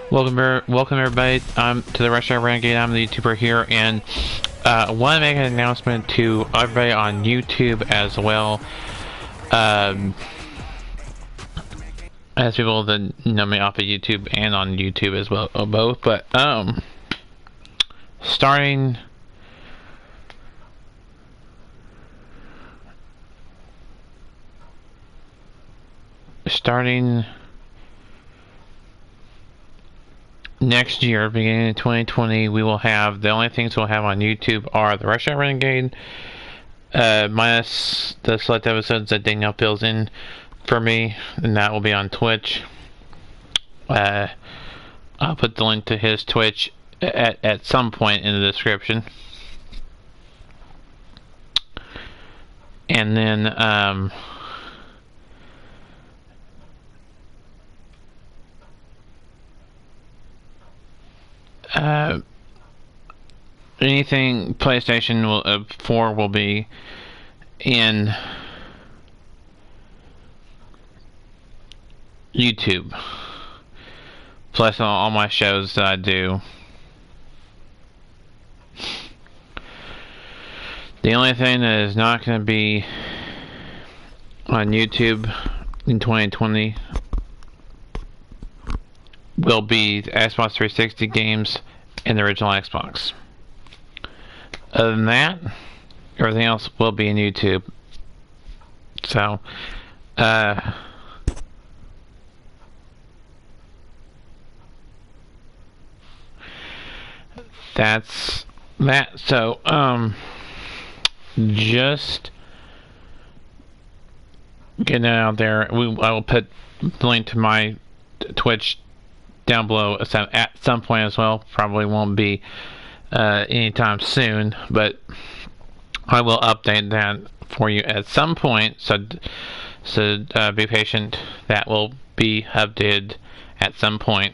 Welcome everybody to the Renegade. I'm the YouTuber here, and I want to make an announcement to everybody on YouTube as well. As people that know me off of YouTube and on YouTube as well, both. But starting next year, beginning of 2020, we will have, the only things we'll have on YouTube are the Russia Renegade, minus the select episodes that Daniel fills in for me, and that will be on Twitch. I'll put the link to his Twitch at some point in the description. And then, anything PlayStation 4 will be in YouTube, plus all my shows that I do. The only thing that is not going to be on YouTube in 2020 will be the Xbox 360 games and the original Xbox. Other than that, everything else will be in YouTube. So, that's that. So, just getting it out there. I will put the link to my Twitch down below at some point as well. Probably won't be anytime soon, but I will update that for you at some point. So be patient. That will be updated at some point.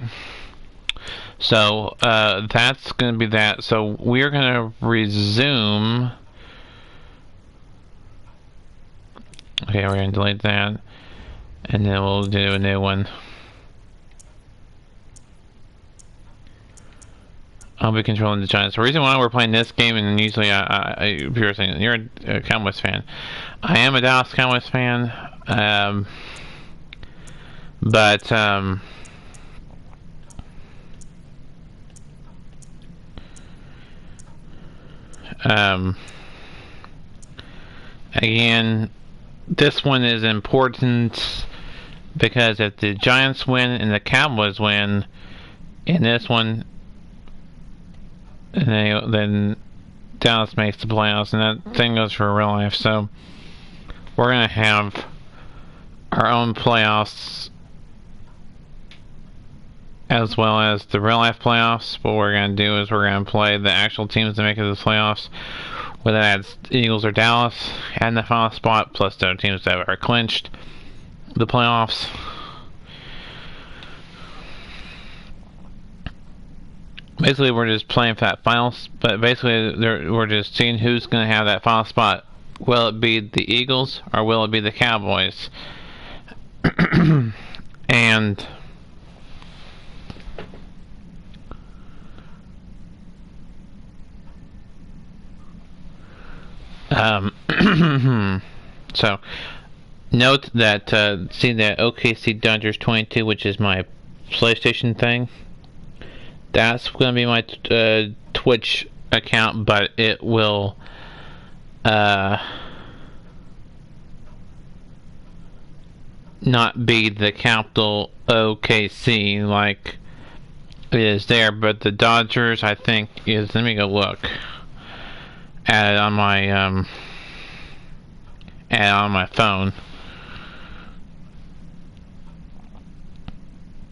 So that's going to be that. So we're going to resume. Okay, we're going to delete that, and then we'll do a new one. I'll be controlling the Giants. The reason why we're playing this game, and usually people are saying, you're a Cowboys fan. I am a Dallas Cowboys fan, but again, this one is important because if the Giants win and the Cowboys win in this one, and then Dallas makes the playoffs, and that thing goes for real life. So we're gonna have our own playoffs as well as the real life playoffs. What we're gonna do is we're gonna play the actual teams that make it to the playoffs, whether that's Eagles or Dallas, and the final spot, plus the other teams that are clinched the playoffs. Basically, we're just playing for that final, but basically, we're just seeing who's going to have that final spot. Will it be the Eagles or will it be the Cowboys? And so note that see that OKC Dodgers 22, which is my PlayStation thing. That's going to be my Twitch account, but it will not be the capital OKC like it is there. But the Dodgers, I think, is. Let me go look at it on my phone.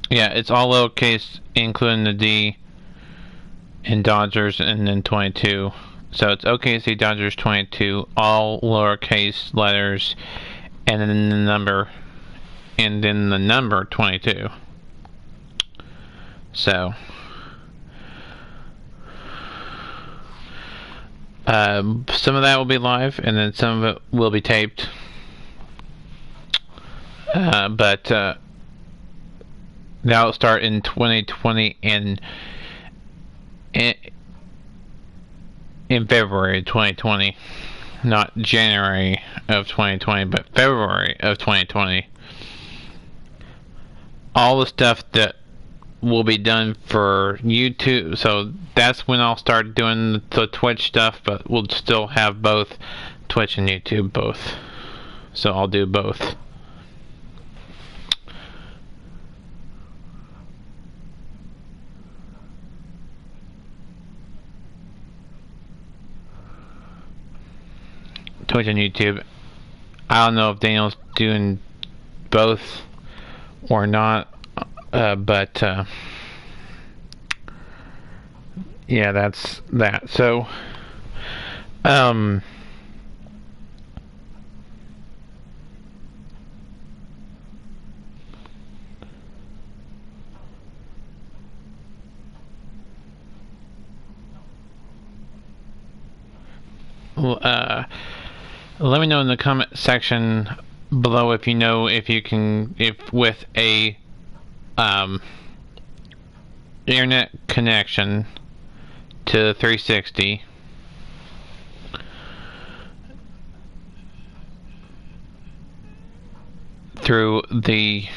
Yeah, it's all lowercase, including the D in Dodgers, and then 22. So it's OKC Dodgers 22, all lowercase letters, and then the number, 22. So some of that will be live, and then some of it will be taped. But That'll start in 2020 in February 2020, not January of 2020, but February of 2020. All the stuff that will be done for YouTube, so that's when I'll start doing the Twitch stuff, but we'll still have both Twitch and YouTube both. So I'll do both. Twitch and YouTube. I don't know if Daniel's doing both or not, but yeah, that's that. So let me know in the comment section below if you know if you can, if with a internet connection to 360 through the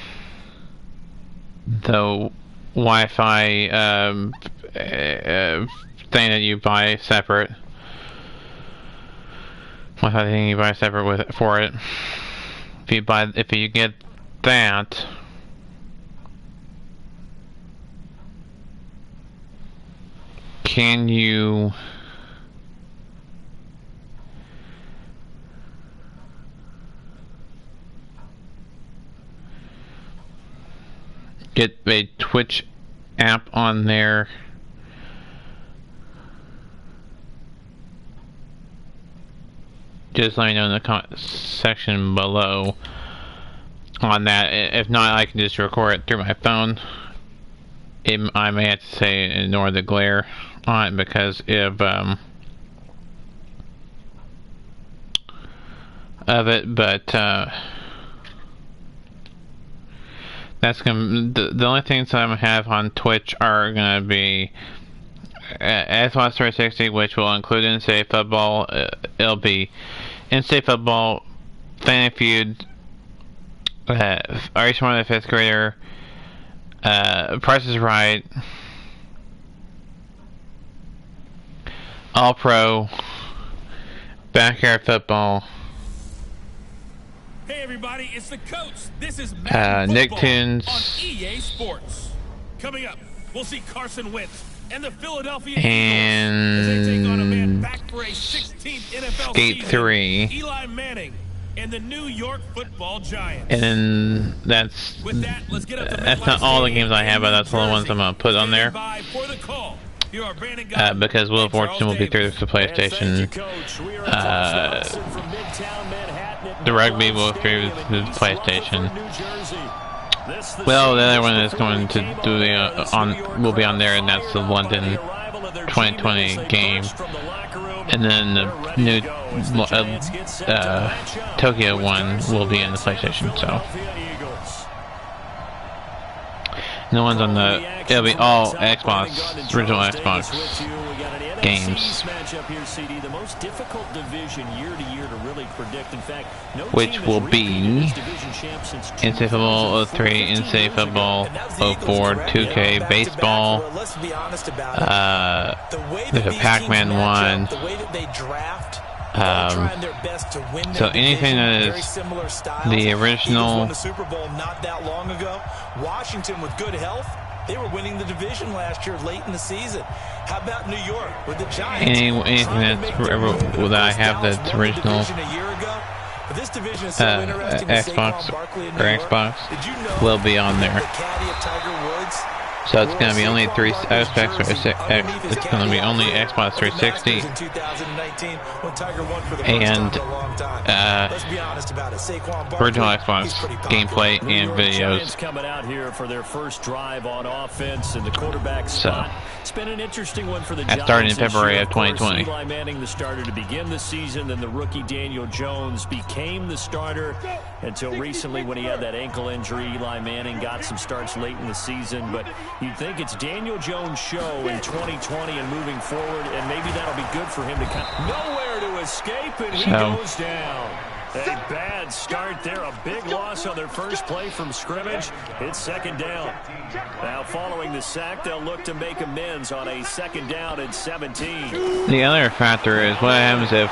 Wi-Fi thing that you buy separate. Wi-Fi thing you buy separate for it. If you get that, can you get a Twitch app on there? Just let me know in the comment section below on that. If not, I can just record it through my phone. I may have to say ignore the glare on it because of it, but that's gonna the only things that I'm gonna have on Twitch are gonna be Xbox 360, which will include in-state football. It'll be in-state football, Family Feud, Are You Smarter Than a 5th Grader, Price is Right, All Pro, Backyard Football. Hey everybody, it's the coach. This is Nicktoons on EA Sports. Coming up, we'll see Carson Wentz and the Philadelphia and Eagles as they take on a man back for a 16th NFL Skate season, 3. Eli Manning and the New York Football Giants. And then that's not all the games I have, but that's all the ones I'm gonna put on there. Because Wheel of Fortune will be through the PlayStation. The rugby will be through the PlayStation. Well, the other one is going to do the will be on there, and that's the London 2020 game. And then the new Tokyo one will be in the PlayStation. So, and the ones on it'll be all Xbox, original Xbox games, which will be in-state football 03, in-state football 04, 2K, baseball, there's a Pac-Man one, so anything that is the original. Washington with good health, they were winning the division last year late in the season. How about New York with the Giants? Anything that I have that's original this division is so interesting Xbox or Xbox will be on there. The caddy of Tiger Woods, So it's going to be only Xbox or it's going to be only Xbox 360 and original Xbox gameplay and videos. Coming out here for their first drive on offense, and the quarterback spot. It's been an interesting one for the Giants. That started in February of 2020. Eli Manning, the starter to begin the season, then the rookie Daniel Jones became the starter until recently when he had that ankle injury. Eli Manning got some starts late in the season, but you'd think it's Daniel Jones' show in 2020 and moving forward, and maybe that'll be good for him to come. Nowhere to escape, and he goes down. A bad start there, a big loss on their first play from scrimmage. It's second down. Now following the sack, they'll look to make amends on a second down and 17. The other factor is what happens if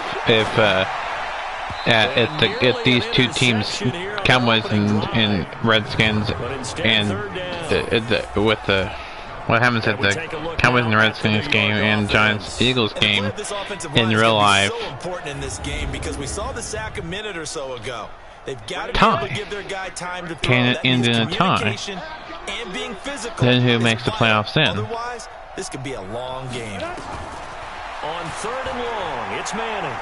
these two teams, Cowboys and Redskins, and what happens at the Cowboys and Redskins game and Giants Eagles game in real life. So important in this game because we saw the sack a minute or so ago. They've got to be able to give their guy time to throw. Can it end in a tie? And being physical. Then who makes the playoffs then? Otherwise, this could be a long game. On third and long, it's Manning.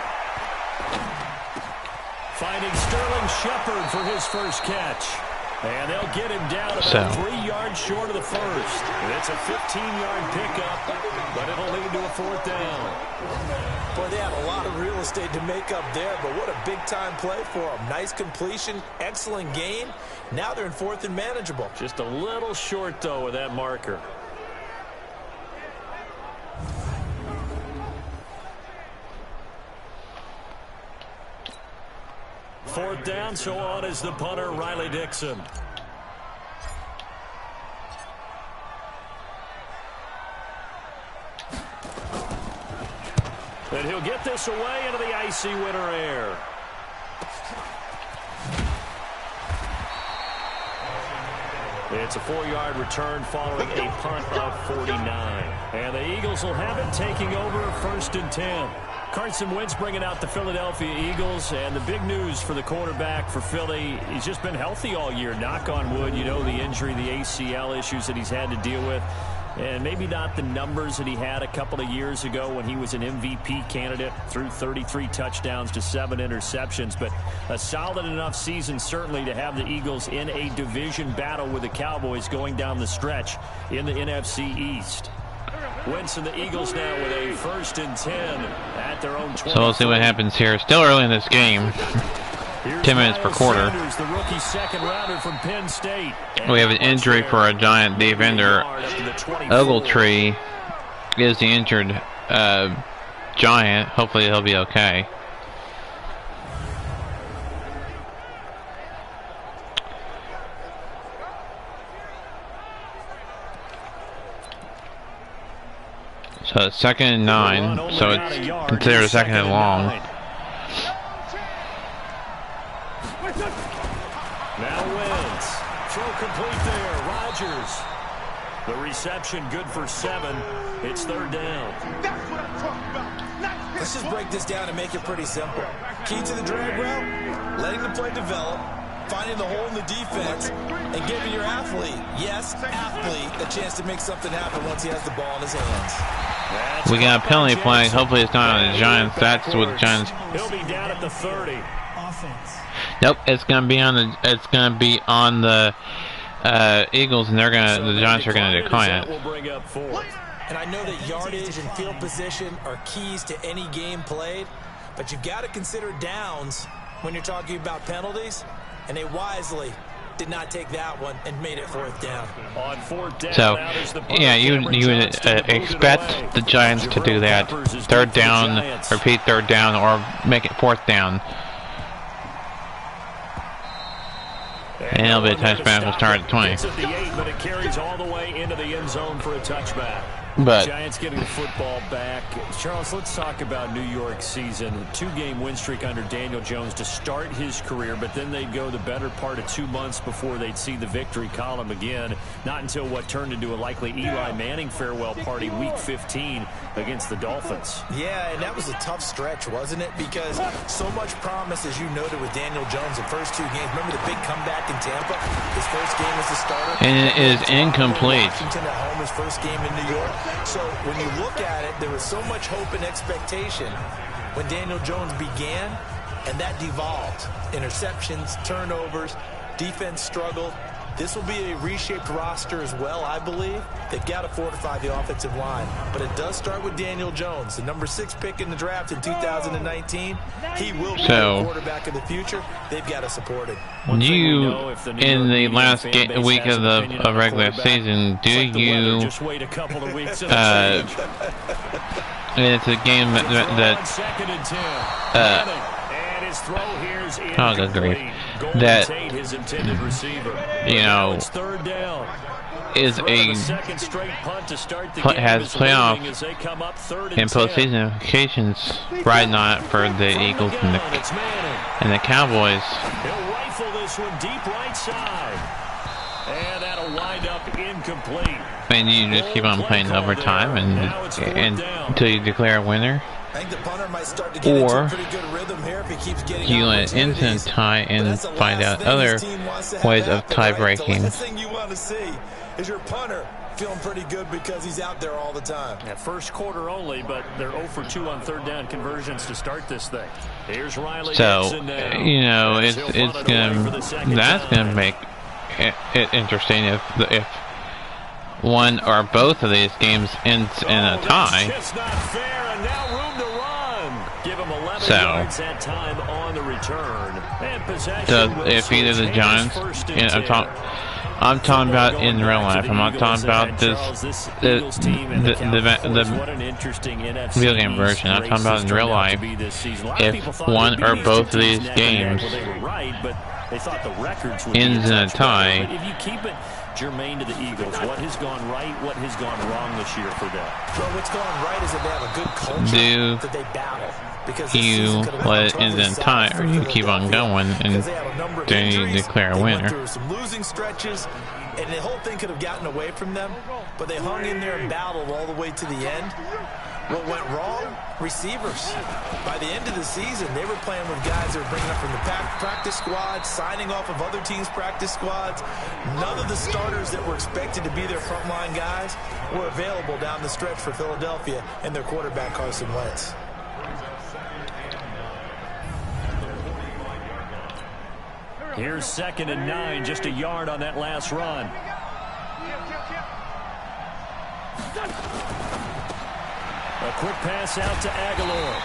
Finding Sterling Shepard for his first catch. And they'll get him down about 3 yards short of the first. And it's a 15-yard pickup, but it'll lead to a fourth down. Boy, they have a lot of real estate to make up there, but what a big-time play for them. Nice completion, excellent gain. Now they're in fourth and manageable. Just a little short, though, with that marker. Fourth down, so on is the punter, Riley Dixon. And he'll get this away into the icy winter air. It's a 4-yard return following a punt of 49. And the Eagles will have it, taking over first and 10. Carson Wentz bringing out the Philadelphia Eagles, and the big news for the quarterback for Philly, he's just been healthy all year, knock on wood. You know, the injury, the ACL issues that he's had to deal with, and maybe not the numbers that he had a couple of years ago when he was an MVP candidate, threw 33 touchdowns to 7 interceptions, but a solid enough season certainly to have the Eagles in a division battle with the Cowboys going down the stretch in the NFC East. Wentz and the Eagles now with a first and 10 at their own 20. So we'll see what happens here. Still early in this game. 10 minutes per quarter. Sanders, the rookie second rounder from Penn State. We have an injury for a giant defender. Ogletree is the injured giant. Hopefully he'll be okay. So it's second and 9, so it's considered a second and long. Now Wentz. Throw complete there. Rodgers. The reception good for 7. It's third down. Let's just break this down and make it pretty simple. Key to the drag route, letting the play develop, finding the hole in the defense, and giving your athlete, yes, athlete, a chance to make something happen once he has the ball in his hands. We got a penalty flag. Hopefully it's not on the Giants. That's what the Giants. He'll be down at the 30. Nope, it's gonna be on the. It's gonna be on the Eagles, and they're gonna. The Giants are gonna decline it. And I know that yardage and field position are keys to any game played, but you've got to consider downs when you're talking about penalties, and they wisely did not take that one and made it fourth down. On fourth down, so, yeah, you would expect the Giants to do that. Third down, repeat third down, or make it fourth down. And it'll be a touchback. We'll start at 20. It's at the 8, but it carries all the way into the end zone for a touchback. But Giants getting the football back. Charles, let's talk about New York's season. A 2-game win streak under Daniel Jones to start his career, but then they'd go the better part of 2 months before they'd see the victory column again. Not until what turned into a likely Eli Manning farewell party week 15 against the Dolphins. Yeah, and that was a tough stretch, wasn't it? Because so much promise, as you noted, with Daniel Jones the first 2 games. Remember the big comeback in Tampa? His first game as the starter. and it is incomplete. Washington at home, his first game in New York. So when you look at it, there was so much hope and expectation when Daniel Jones began, and that devolved. Interceptions, turnovers, defense struggled. This will be a reshaped roster as well, I believe. They've got to fortify the offensive line. But it does start with Daniel Jones, the number 6 pick in the draft in 2019. He will be the quarterback of the future. They've got to support it. You, in the last week of the regular season, do you... Just wait a couple of weeks. It's a game that oh, good grief. That, you know, is has playoff and postseason implications riding on it for the Eagles and the Cowboys. He'll rifle this one deep right side. And that'll wind up incomplete. And you just keep on playing overtime and until you declare a winner. Or you let instant tie and find out other ways of tie breaking. The thing you want to see is your punter feeling pretty good because he's out there all the time. At first quarter only, but they're 0 for 2 on 3rd down conversions to start this thing. Here's Riley. So, you know, that's gonna make it interesting if one or both of these games ends in a tie. It's not fair, and now room to run. Give him 11 So, yards that time on the return. And possession so if either the Giants, I'm talking about in real life. I'm not talking about the video game version. I'm talking about in real life. If one or both of these games ends in a tie, if you keep it germane to the Eagles, what has gone right, what has gone wrong this year for them? Well, what's gone right is that they have a good culture that they battle. Because you let it end in a tie, or you keep on going and then you declare a winner. Through some losing stretches, and the whole thing could have gotten away from them, but they hung in there and battled all the way to the end. What went wrong? Receivers. By the end of the season, they were playing with guys that were bringing up from the practice squad, signing off of other teams' practice squads. None of the starters that were expected to be their frontline guys were available down the stretch for Philadelphia and their quarterback, Carson Wentz. Here's 2nd and 9, just a yard on that last run. A quick pass out to Aguilar.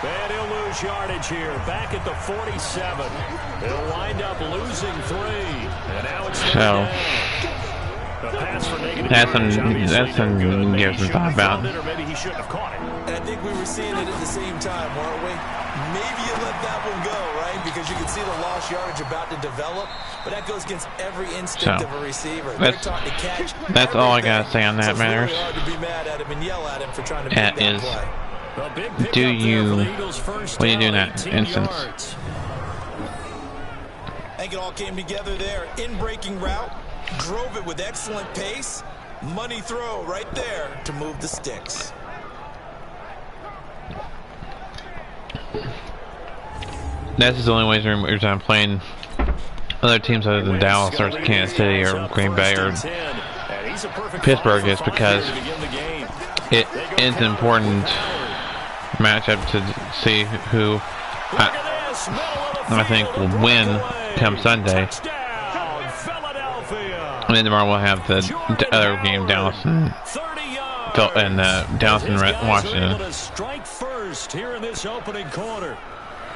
And he'll lose yardage here. Back at the 47. He'll wind up losing 3. And now it's down. That's something you can give some thought about. Or maybe he shouldn't have caught it. And I think we were seeing it at the same time, weren't we? Maybe you let that one go, right? Because you can see the lost yardage about to develop, but that goes against every instinct of a receiver. That's all I gotta say on that matter. That is, what do you do in that instance? I think it all came together there. In-breaking route, drove it with excellent pace. Money throw right there to move the sticks. That's the only reason I'm playing other teams other than Dallas or Kansas City or Green Bay or Pittsburgh is because it's an important matchup to see who I think will win come Sunday. And then tomorrow we'll have the other game, Dallas and Dallas and Washington. Strike first here in this opening quarter.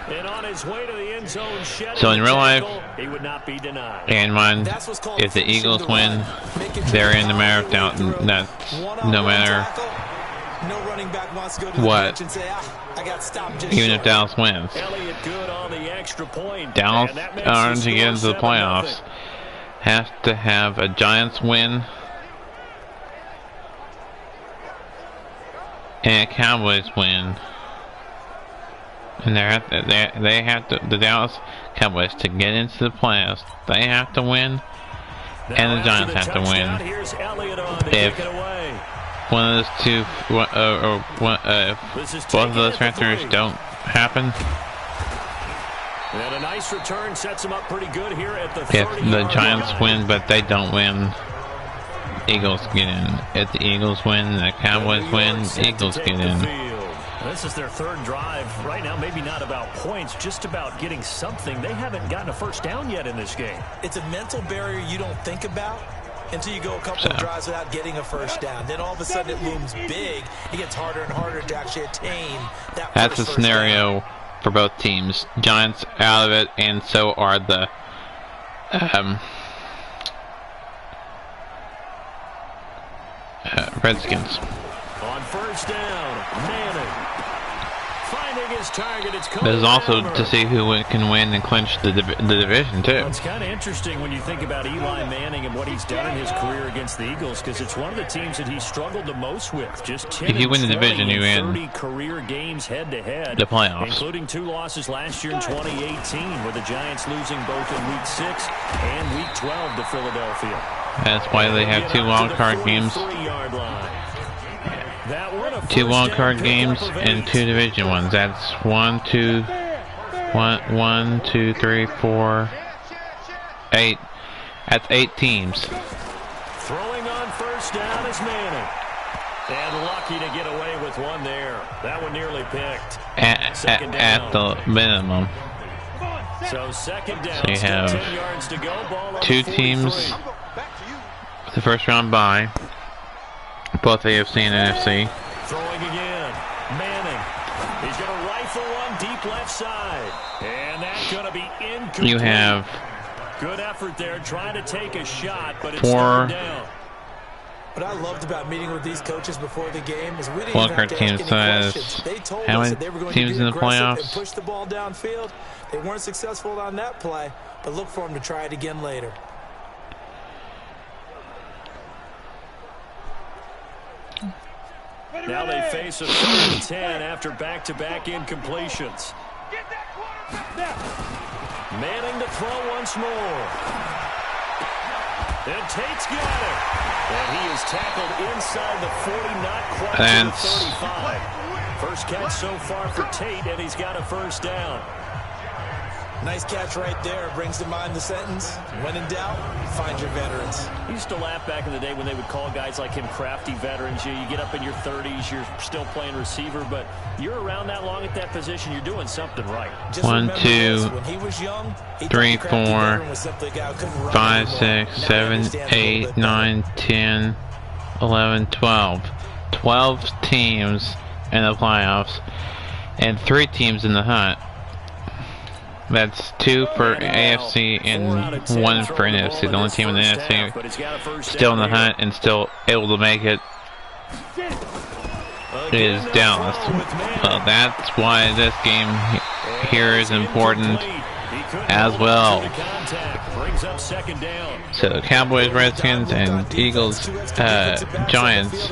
And on his way to the end zone, so in real life, he would not be denied. And mind, if the Eagles win, they're in the marathon. That's no matter what. Even if Dallas wins, Dallas, in order to get into the playoffs, has to have a Giants win and Cowboys win, and they have to, the Dallas Cowboys, to get into the playoffs, they have to win, and the Giants have to win. If one of those two, both of those factors don't happen, and a nice return sets them up pretty good here at the if the Giants win but they don't win, Eagles get in. If the Eagles win, the Cowboys win, Eagles get in. This is their third drive right now. Maybe not about points, just about getting something. They haven't gotten a first down yet in this game. It's a mental barrier you don't think about until you go a couple of drives without getting a first down. Then all of a sudden it looms big. It gets harder and harder to actually attain that. That's a scenario for both teams. Giants out of it, and so are the Redskins. On first down, Manning finding his target. It's this is also to see who can win and clinch the division too. Well, it's kind of interesting when you think about Eli Manning and what he's done in his career against the Eagles, because it's one of the teams that he struggled the most with. Just 10 if you win the division, you win 30 career games head to head, the playoffs, including 2 losses last year in 2018, with the Giants losing both in Week 6 and Week 12 to Philadelphia. That's why they have 2 wild card games. 2 wild card games and 2 division ones. That's 1, 2, 3, 4, 8. That's 8 teams. Throwing on first down is Manning. And lucky to get away with one there. That one nearly picked. At the minimum. So second down. So you have 10 yards to go. Ball 2 teams with the first round bye. Both AFC and NFC. Throwing again. Manning. He's going to rifle one deep left side. And that's going to be incomplete. You have good effort there trying to take a shot, but it's 4 down. What I loved about meeting with these coaches before the game is we didn't wild even have card to teams. ask any questions. They told us that they were going to be in the aggressive playoffs? and push the ball downfield. They weren't successful on that play, but look for them to try it again later. Now they face a 3rd and 10 after back-to-back incompletions. Manning to throw once more. And Tate's got it. And he is tackled inside the 40, not quite to the 35. First catch so far for Tate, and he's got a first down. Nice catch right there. Brings to mind the sentence, when in doubt, find your veterans. I used to laugh back in the day when they would call guys like him crafty veterans. You get up in your 30s, you're still playing receiver, but you're around that long at that position, you're doing something right. 1, 2, 3, 4, 5, 6, 7, 8, 9, 10, 11, 12. 12 teams in the playoffs and 3 teams in the hunt. That's 2 for AFC and 1 for NFC. The only team in the NFC still in the hunt and still able to make it is Dallas. Well, that's why this game here is important as well. So Cowboys, Redskins, and Eagles, Giants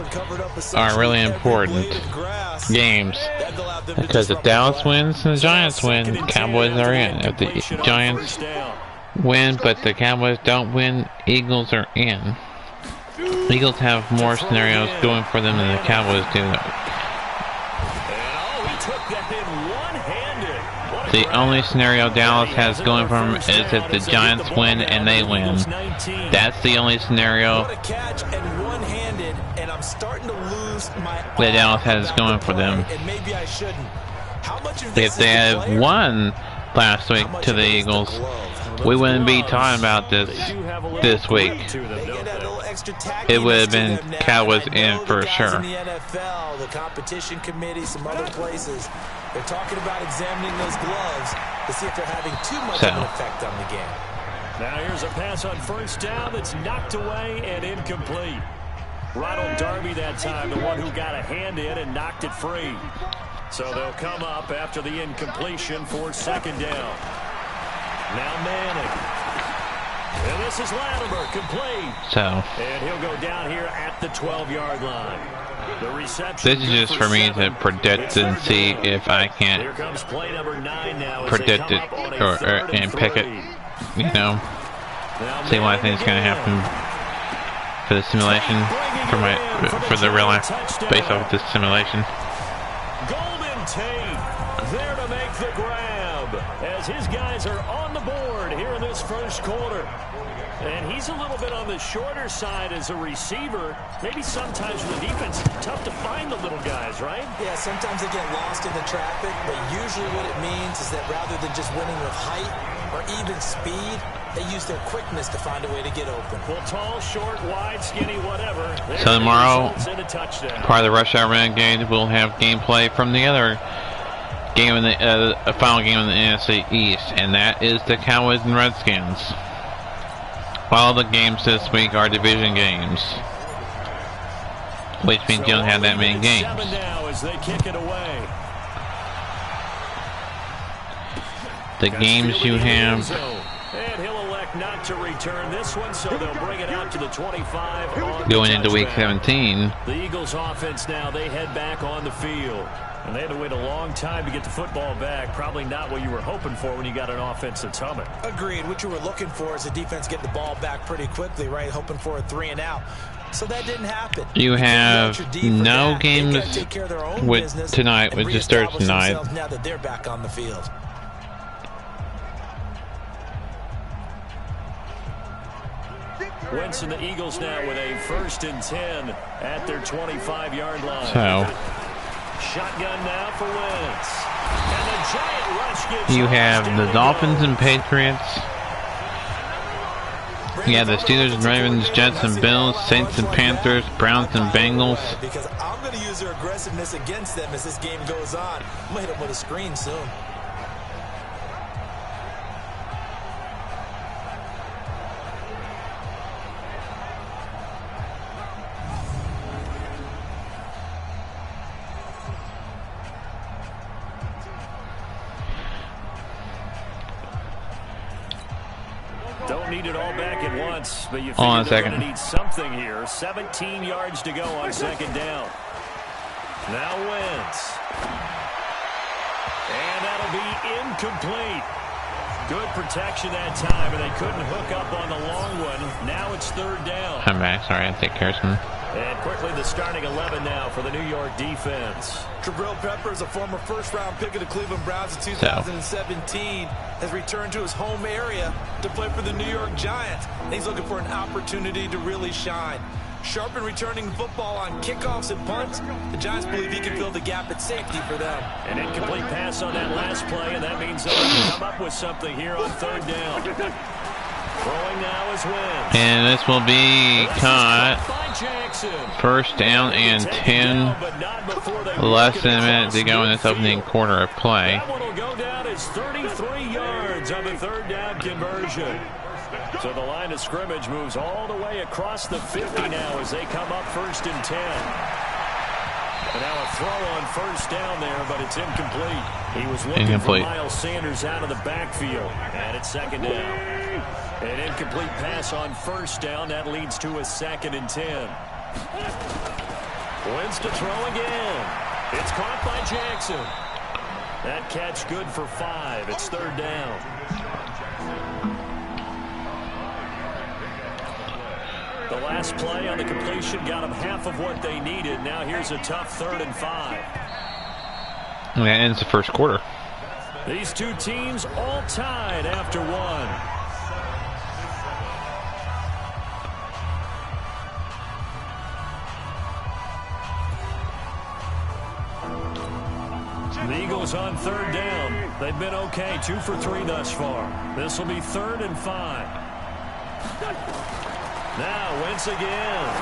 are really important games, because if Dallas wins and the Giants win, Cowboys are in. If the Giants win but the Cowboys don't win, Eagles are in. Eagles have more scenarios going for them than the Cowboys do. The only scenario Dallas has going for them is if the Giants win and they win. That's the only scenario that Dallas has going for them. If they had won last week to the Eagles, we wouldn't be talking about this week. It would have been Cowboys in for sure. The competition committee, some other places, they're talking about examining those gloves to see if they're having too much of an effect on the game. Now here's a pass on first down that's knocked away and incomplete. Ronald Darby that time, the one who got a hand in and knocked it free. So they'll come up after the incompletion for second down. Now Manning. And This is Latimer, complete. So, And he'll go down here at the 12-yard line. The reception. this is just for me to predict and see if I can't Here comes play number 9 now as predict they it come up on a third and pick it. three. You know, see what I think is going to happen for the simulation, for the real life, based off of this simulation. Golden Tate there to make the grab as his guys are on the board here in this first quarter. And he's a little bit on the shorter side as a receiver. Maybe sometimes for the defense, tough to find the little guys, right? Yeah, sometimes they get lost in the traffic, but usually what it means is that rather than just winning with height or even speed, they use their quickness to find a way to get open. Well, tall, short, wide, skinny, whatever. So tomorrow, part of the Rush Hour Renegade, we'll have gameplay from the other game in the final game in the NFC East, and that is the Cowboys and Redskins. All the games this week are division games, which means you don't have that many games. The games you have. And he'll elect not to return this one, so they'll bring it out to the 25. Going into week 17. The Eagles offense now, they head back on the field. And they had to wait a long time to get the football back. Probably not what you were hoping for when you got an offense that's humming. Agreed. What you were looking for is the defense get the ball back pretty quickly, right? Hoping for a 3 and out. So that didn't happen. You have no games with tonight, which just starts tonight. Now that they're back on the field. Wentz and the Eagles now with a 1st and 10 at their 25-yard line. So shotgun now for Wentz. And the giant rush gives you have the Dolphins and Patriots. You have the Steelers and Ravens, Jets and Bills, Saints and Panthers, Browns and Bengals. Because I'm going to use their aggressiveness against them as this game goes on. I'm going to hit them with a screen soon. Don't need it all back at once, but you Hold on a figure they're second. going to need something here. 17 yards to go on 2nd down. Now Wentz. And that'll be incomplete. Good protection that time, and they couldn't hook up on the long one. Now it's 3rd down. I'm back. Sorry, I had to take care of something. And quickly the starting 11 now for the New York defense. Jabril Peppers, a former first-round pick of the Cleveland Browns in 2017, has returned to his home area to play for the New York Giants. And he's looking for an opportunity to really shine. Sharp in returning the football on kickoffs and punts. The Giants believe he can fill the gap at safety for them. An incomplete pass on that last play, and that means they'll come up with something here on 3rd down. Throwing now is Wentz. And this will be caught. 1st down and 10. Less than a minute to go in this opening quarter of play. That one will go down as 33 yards on the 3rd down conversion. So the line of scrimmage moves all the way across the 50 now as they come up 1st and 10. And now a throw on 1st down there, but it's incomplete. He was looking for Miles Sanders out of the backfield. And it's 2nd down. An incomplete pass on 1st down. That leads to a 2nd and 10. Wentz to throw again. It's caught by Jackson. That catch good for 5. It's 3rd down. The last play on the completion got them half of what they needed. Now here's a tough 3rd and 5. And that ends the first quarter. These two teams all tied after 1. The Eagles on 3rd down. They've been okay, 2 for 3 thus far. This will be 3rd and 5. Now Wentz again.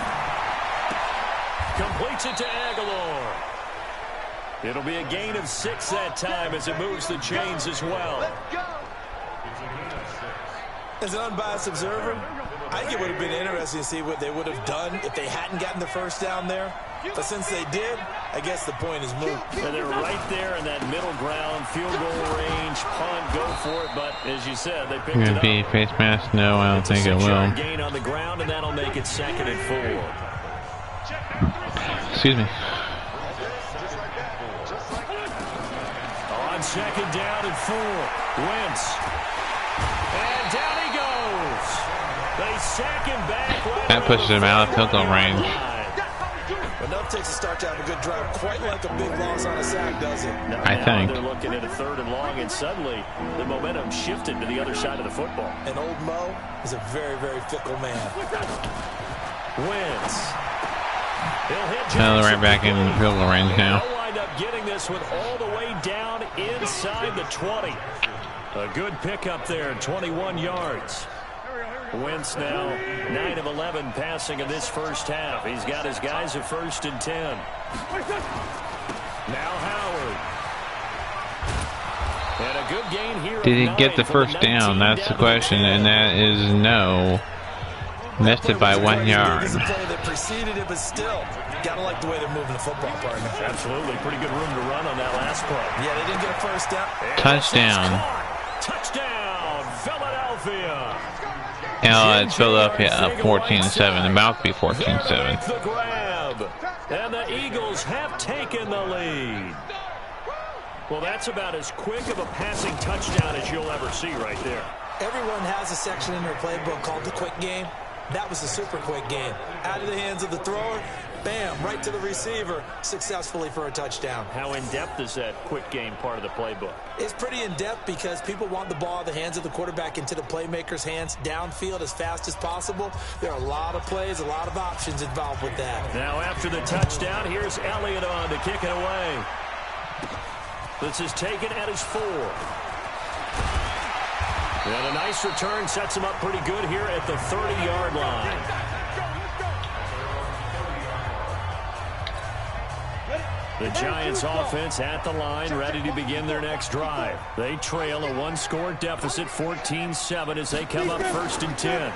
Completes it to Aguilar. It'll be a gain of 6 that time as it moves the chains as well. As an unbiased observer, I think it would have been interesting to see what they would have done if they hadn't gotten the first down there. But since they did, I guess the point is moot. And they're right there in that middle ground, field goal range, punt, go for it. But as you said, they picked it up. Be face mask? No, I don't think it will. Gain on the ground, and that'll make it 2nd and 4. Excuse me. On 2nd down and 4, Wentz. And down he goes. They sack him back. Right, that pushes him out of field goal range. Enough takes a start to have a good drive, quite like a big loss on a sack, does it? I think. They're looking at a 3rd and long, and suddenly the momentum shifted to the other side of the football. And old Mo is a very, very fickle man. Wentz. He'll hit Now they're right back in field goal range now. They'll wind up getting this one all the way down inside the 20. A good pickup there, 21 yards. Wentz now 9 of 11 passing in this first half. He's got his guys at 1st and 10. Now Howard. And a good gain here. Did he get the first down? That's the question, and that is no. Missed it by 1 yard. This is a play that preceded it, but still, gotta like the way they're moving the football, partner. Absolutely, pretty good room to run on that last play. Yeah, they didn't get a first down. Touchdown. Touchdown, Philadelphia. It's Philadelphia up 14-7. About to be 14-7. The grab, and the Eagles have taken the lead. Well, that's about as quick of a passing touchdown as you'll ever see right there. Everyone has a section in their playbook called the quick game. That was a super quick game. Out of the hands of the thrower, bam, right to the receiver, successfully for a touchdown. How in-depth is that quick game part of the playbook? It's pretty in-depth because people want the ball out of the hands of the quarterback into the playmaker's hands downfield as fast as possible. There are a lot of plays, a lot of options involved with that. Now after the touchdown, here's Elliott on to kick it away. This is taken at his 4. And a nice return sets him up pretty good here at the 30-yard line. The Giants offense at the line, ready to begin their next drive. They trail a 1-score deficit, 14-7, as they come up 1st and 10.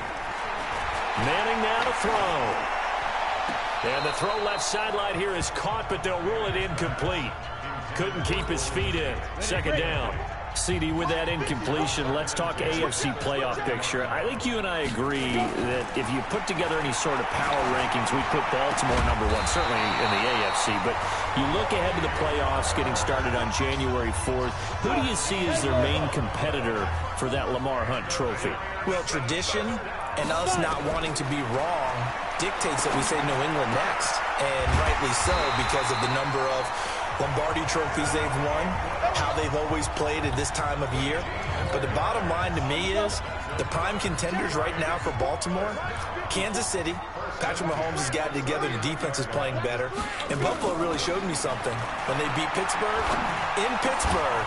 Manning now to throw. And the throw left sideline here is caught, but they'll rule it incomplete. Couldn't keep his feet in. 2nd down. CD, with that incompletion, let's talk AFC playoff picture. I think you and I agree that if you put together any sort of power rankings, we put Baltimore #1, certainly in the AFC. But you look ahead to the playoffs getting started on January 4th. Who do you see as their main competitor for that Lamar Hunt trophy? Well, tradition and us not wanting to be wrong dictates that we say New England next. And rightly so, because of the number of Lombardi trophies they've won, how they've always played at this time of year. But the bottom line to me is the prime contenders right now for Baltimore, Kansas City. Patrick Mahomes has got it together. The defense is playing better. And Buffalo really showed me something when they beat Pittsburgh in Pittsburgh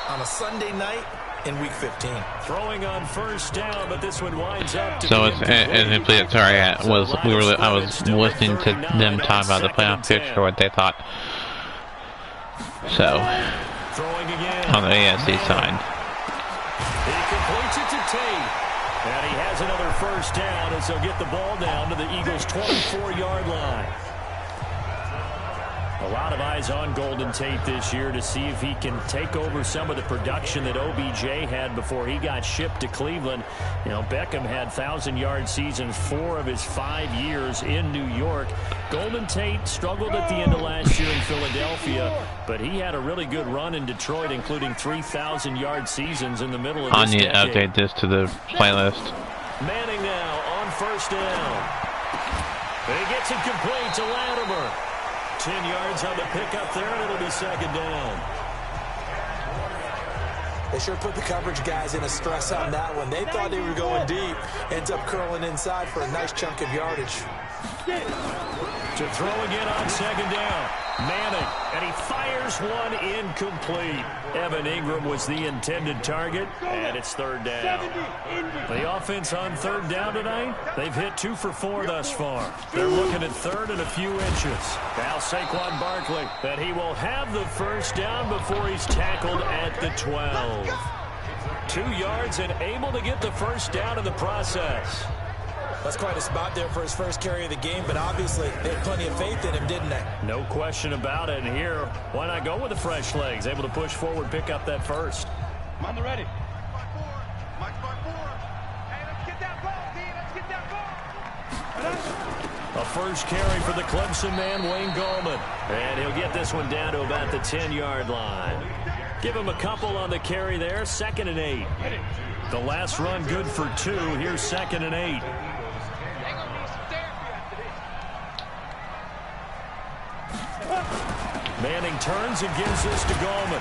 on a Sunday night in Week 15. Throwing on 1st down, but this one winds up to so it's incomplete. Sorry, I was listening to them talk about the playoff picture, what they thought. So, on the AFC side. He completes it to Tate. And he has another 1st down as they'll get the ball down to the Eagles' 24-yard line. A lot of eyes on Golden Tate this year to see if he can take over some of the production that OBJ had before he got shipped to Cleveland. You know, Beckham had 1,000-yard seasons 4 of his 5 years in New York. Golden Tate struggled at the end of last year in Philadelphia, but he had a really good run in Detroit, including 3,000-yard seasons in the middle of this decade. I need to update this to the playlist. Manning now on 1st down. He gets it complete to Latimer. 10 yards on the pickup there, and it'll be 2nd down. They sure put the coverage guys in a stress on that one. They thought they were going deep. Ends up curling inside for a nice chunk of yardage. To throw again on 2nd down. Manning, and he fires one incomplete. Evan Ingram was the intended target, and it's 3rd down. The offense on 3rd down tonight, they've hit 2 for 4 thus far. They're looking at 3rd and a few inches. Now Saquon Barkley, and he will have the 1st down before he's tackled at the 12. 2 yards and able to get the 1st down in the process. That's quite a spot there for his first carry of the game, but obviously they had plenty of faith in him, didn't they? No question about it. And here, why not go with the fresh legs? Able to push forward, pick up that first. On the ready. Mike's by four. Hey, let's get that ball, D. Let's get that ball. A first carry for the Clemson man, Wayne Gallman. And he'll get this one down to about the 10-yard line. Give him a couple on the carry there. 2nd and 8. The last run good for 2. Here's 2nd and 8. Manning turns and gives this to Gallman.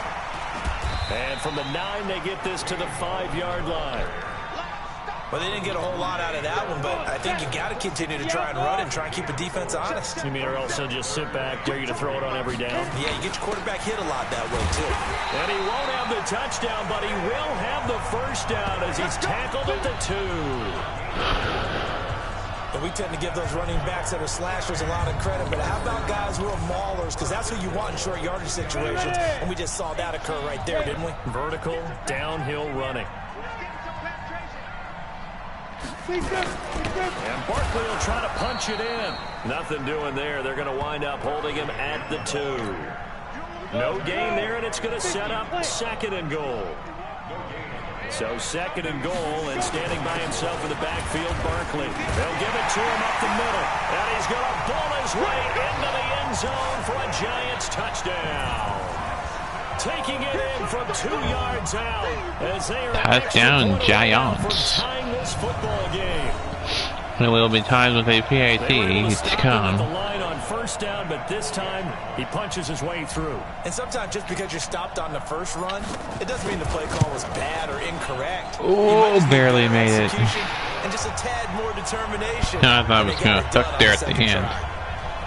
And from the 9, they get this to the 5-yard line. Well, they didn't get a whole lot out of that one, but I think you got to continue to try and run and try and keep the defense honest. You mean, or else they'll just sit back, dare you to throw it on every down? Yeah, you get your quarterback hit a lot that way, too. And he won't have the touchdown, but he will have the first down as he's tackled at the 2. And we tend to give those running backs that are slashers a lot of credit, but how about guys who are maulers? Because that's who you want in short yardage situations, and we just saw that occur right there, didn't we? Vertical, downhill running. And Barkley will try to punch it in. Nothing doing there. They're going to wind up holding him at the 2. No gain there, and it's going to set up 2nd and goal. So 2nd and goal, and standing by himself in the backfield, Barkley. They'll give it to him up the middle, and he's going to ball his way into the end zone for a Giants touchdown. Taking it in from 2 yards out as they are touchdown Giants. Tying this football game. There will be times with a PAT to come. The line on first down, but this time he punches his way through. And sometimes just because you're stopped on the first run, it doesn't mean the play call was bad or incorrect. Oh, barely made it. And just a tad more determination. I thought it was going to tuck there at the end.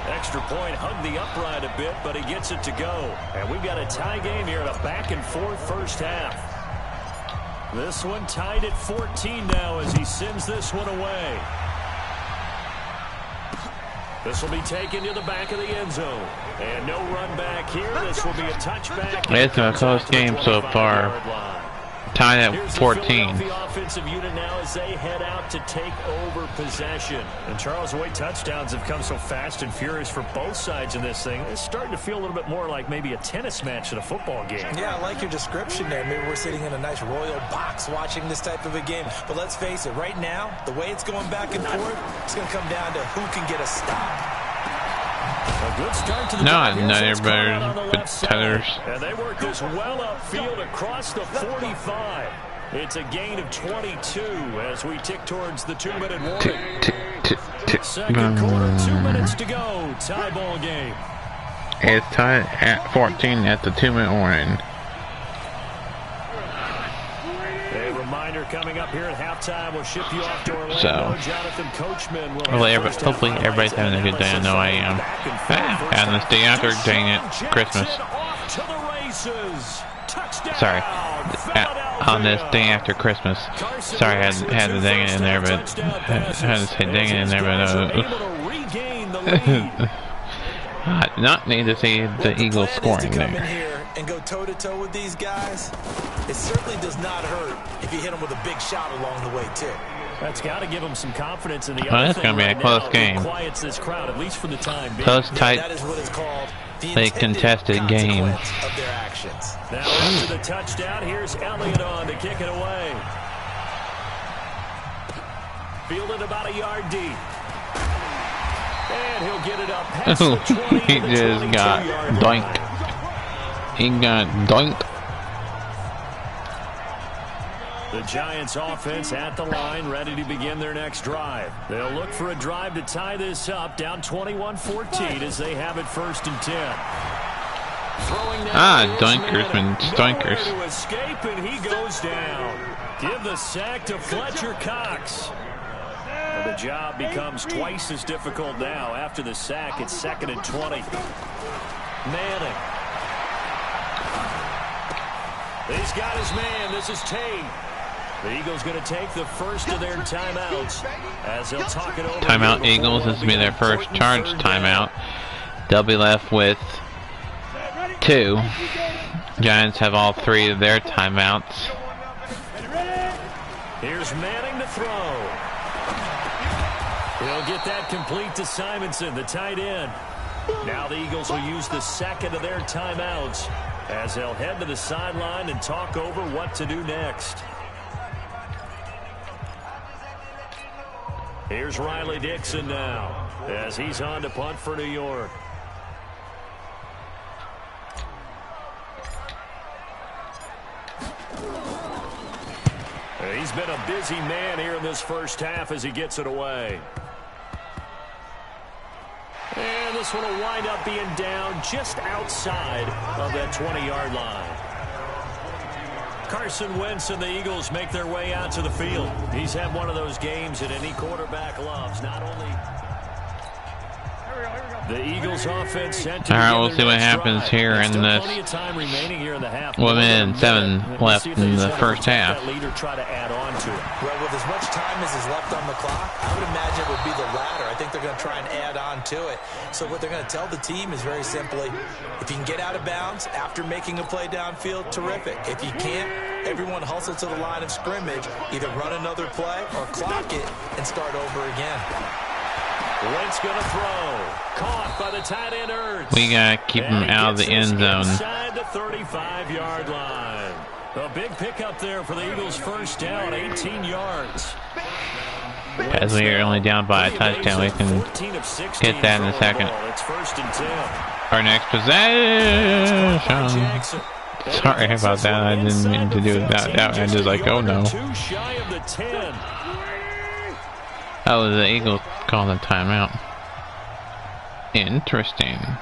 Extra point, hugged the upright a bit, but he gets it to go. And we've got a tie game here in a back-and-forth first half. This one tied at 14 now as he sends this one away. This will be taken to the back of the end zone. And no run back here. This will be a touchback. It's a close game so far. Tied at 14. The offensive unit now as they head out to take over possession. And Charles, the way touchdowns have come so fast and furious for both sides in this thing, it's starting to feel a little bit more like maybe a tennis match in a football game. Yeah, I like your description there. Maybe we're sitting in a nice royal box watching this type of a game. But let's face it, right now, the way it's going back and forth, it's going to come down to who can get a stop. A good start to the not everybody, but Tyler's. And they work this well upfield across the 45. It's a gain of 22 as we tick towards the 2-minute warning. Second quarter, 2 minutes to go. Tie ball game. It's tied at 14 at the 2-minute warning. A reminder coming up here at halftime. We'll ship you off to Orlando. So, Jonathan Coachman will hopefully everybody's having a good day. I know I am. And this day after, dang it, Christmas. Sorry. On this day after Christmas. Sorry, I had the dang it in there, but I had to say dang it in there, but I did not need to see the Eagles scoring there. And go toe-to-toe with these guys, it certainly does not hurt if you hit them with a big shot along the way, too. That's got to give them some confidence in the other thing. It's going to be a close game. Quiets this crowd, at least for the time being. Close, tight, that is what is called the contested game. Of their actions. Now after the touchdown, here's Elliott on to kick it away. Fielded about a yard deep. And he'll get it up past the 20. He just got doinked. He got doinked. The Giants offense at the line, ready to begin their next drive. They'll look for a drive to tie this up, down 21-14 as they have it 1st and 10. Doinkers and stoinkers. To escape, and he goes down. Give the sack to Fletcher Cox. Well, the job becomes twice as difficult now. After the sack, it's 2nd and 20. Manning. He's got his man. This is Tate. The Eagles going to take the first of their timeouts as they'll talk it over. Timeout Eagles. This will be their first charge timeout. They'll be left with 2. Giants have all 3 of their timeouts. Here's Manning to throw. He'll get that complete to Simonson, the tight end. Now the Eagles will use the second of their timeouts as they'll head to the sideline and talk over what to do next. Here's Riley Dixon now as he's on to punt for New York. He's been a busy man here in this first half as he gets it away. And this one will wind up being down just outside of that 20-yard line. Carson Wentz and the Eagles make their way out to the field. He's had one of those games that any quarterback loves. Not only the Eagles offense sent to Alright, we'll see what happens here in this. 1 minute and 7 left in the first half. Well, with as much time as is left on the clock, I would imagine it would be the latter. I think they're going to try and add on to it. So what they're going to tell the team is very simply, if you can get out of bounds after making a play downfield, terrific. If you can't, everyone hustle to the line of scrimmage, either run another play or clock it and start over again. Wentz going to throw. Caught by the tight end Ertz. We got to keep him out of the end zone. Inside the 35-yard line. A big pickup there for the Eagles' first down, 18 yards. As we are only down by a touchdown, we can get that in a second. It's 1st and 10. Our next possession. Sorry about that. I didn't mean to do that. I just like, oh no. Too shy of the 10. Oh, the Eagles calling a timeout. Interesting. On